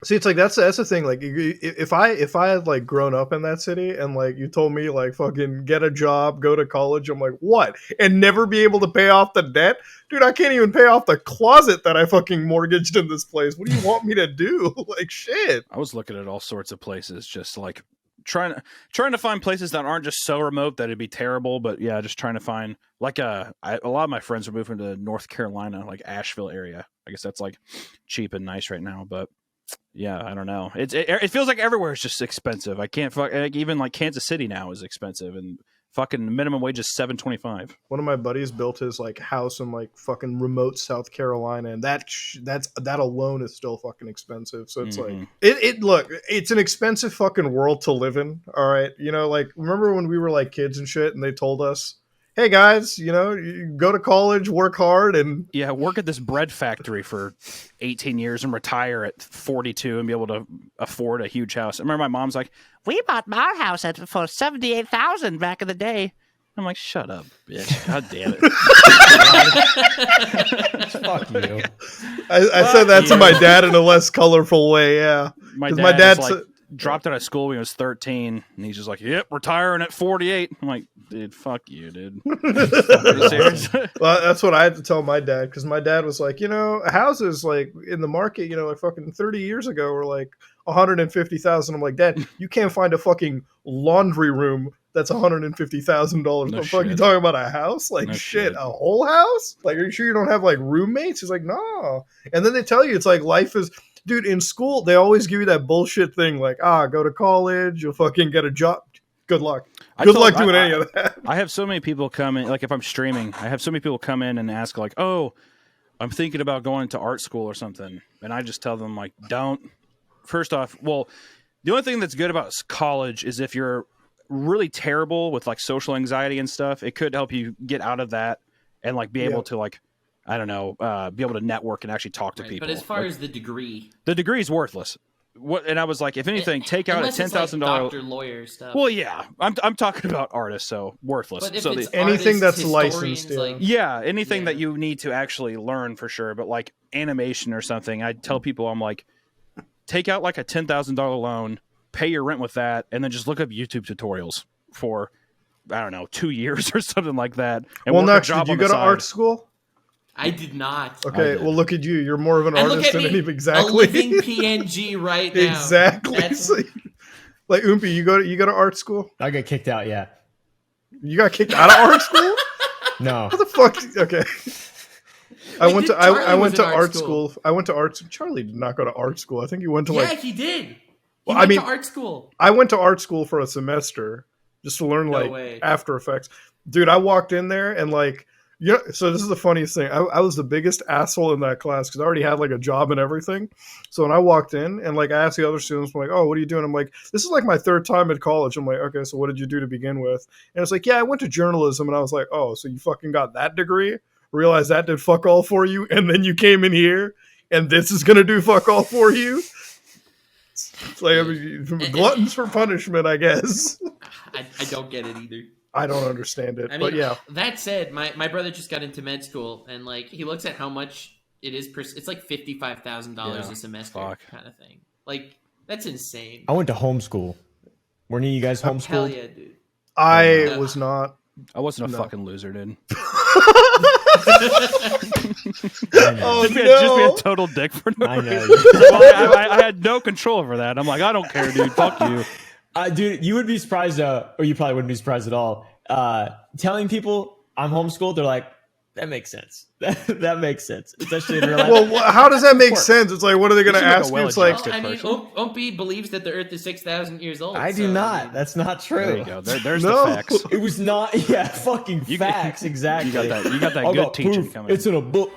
See, it's like that's the thing. Like, if I had like grown up in that city and like you told me like fucking get a job, go to college, I'm like what, and never be able to pay off the debt, dude. I can't even pay off the closet that I fucking mortgaged in this place. What do you want me to do? Like shit. I was looking at all sorts of places, just like trying to find places that aren't just so remote that it'd be terrible, but yeah, just trying to find like a lot of my friends are moving to North Carolina, like Asheville area. I guess that's like cheap and nice right now, but yeah, I don't know. It feels like everywhere is just expensive. I can't like, even like Kansas City now is expensive, and fucking minimum wage is $7.25. One of my buddies built his like house in like fucking remote South Carolina, and that alone is still fucking expensive. So it's like it look, it's an expensive fucking world to live in. All right, you know, like remember when we were like kids and shit, and they told us, hey guys, you know, you go to college, work hard, and yeah, work at this bread factory for 18 years and retire at 42 and be able to afford a huge house. I remember my mom's like, we bought our house for $78,000 back in the day. I'm like, shut up, bitch. God damn it. Fuck you. I said that to my dad in a less colorful way, yeah. My dad's like, dropped out of school when he was 13, and he's just like, yep, retiring at 48. I'm like, dude, fuck you, dude. Are you serious? Well, that's what I had to tell my dad, because my dad was like, you know, houses like in the market, you know, like fucking 30 years ago were like 150,000. I'm like, Dad, you can't find a fucking laundry room that's $150,000. No What the fuck you talking about, a house? Like, no shit, a whole house? Like, are you sure you don't have like roommates? He's like, no. And then they tell you it's like life is, dude, in school they always give you that bullshit thing like, go to college, you'll fucking get a job. Good luck. Good luck doing any of that. I have so many people come in, like if I'm streaming, I have so many people come in and ask like, oh, I'm thinking about going to art school or something. And I just tell them like, don't. First off, well, the only thing that's good about college is if you're really terrible with like social anxiety and stuff, it could help you get out of that and like be able to like, I don't know, be able to network and actually talk to people. But as far as the degree is worthless. What? And I was like, if anything, take out a $10,000 doctor, lawyer stuff. Well, yeah, I'm talking about artists, so worthless. But if so it's anything artists, that's licensed, anything that you need to actually learn for sure. But like animation or something, I tell people, I'm like, take out like a $10,000 loan, pay your rent with that, and then just look up YouTube tutorials for, I don't know, 2 years or something like that. And well, next, did you go to art school? I did not. Okay, well, look at you. You're more of an artist than any. Exactly. A living PNG right now. Exactly. Like Oompi, you go to art school? I got kicked out. Yeah. You got kicked out of art school? No. What the fuck? Okay. I went to art school. I went to art. Charlie did not go to art school. I think he went to Yeah, he did. He went to art school. I went to art school for a semester just to learn After Effects. Dude, I walked in there and like. Yeah, so this is the funniest thing. I was the biggest asshole in that class because I already had like a job and everything. So when I walked in and like I asked the other students, I'm like, oh, what are you doing? I'm like, this is like my third time at college. I'm like, okay, so what did you do to begin with? And it's like, yeah, I went to journalism. And I was like, oh, so you fucking got that degree? Realized that did fuck all for you? And then you came in here and this is going to do fuck all for you? It's like gluttons for punishment, I guess. I don't get it either. I don't understand it, I mean, but yeah. That said, my brother just got into med school, and like he looks at how much it is it's like $55,000 a semester, kind of thing. Like that's insane. I went to homeschool. Were any of you guys homeschooled? Hell yeah, dude. I was not. I wasn't a fucking loser, dude. Oh, just be a total dick for no reason. I had no control over that. I'm like, I don't care, dude. Fuck you. Dude, you would be surprised, or you probably wouldn't be surprised at all. Telling people I'm homeschooled, they're like, that makes sense. that makes sense. Especially in real life. Well, how does that make sense? It's like, what are they going to ask you? It's like, I mean, Ompy believes that the Earth is 6,000 years old. I do not. That's not true. There you go. There's the facts. It was not. Yeah, fucking facts. Exactly. You got that. You got that good teaching coming. It's in a book.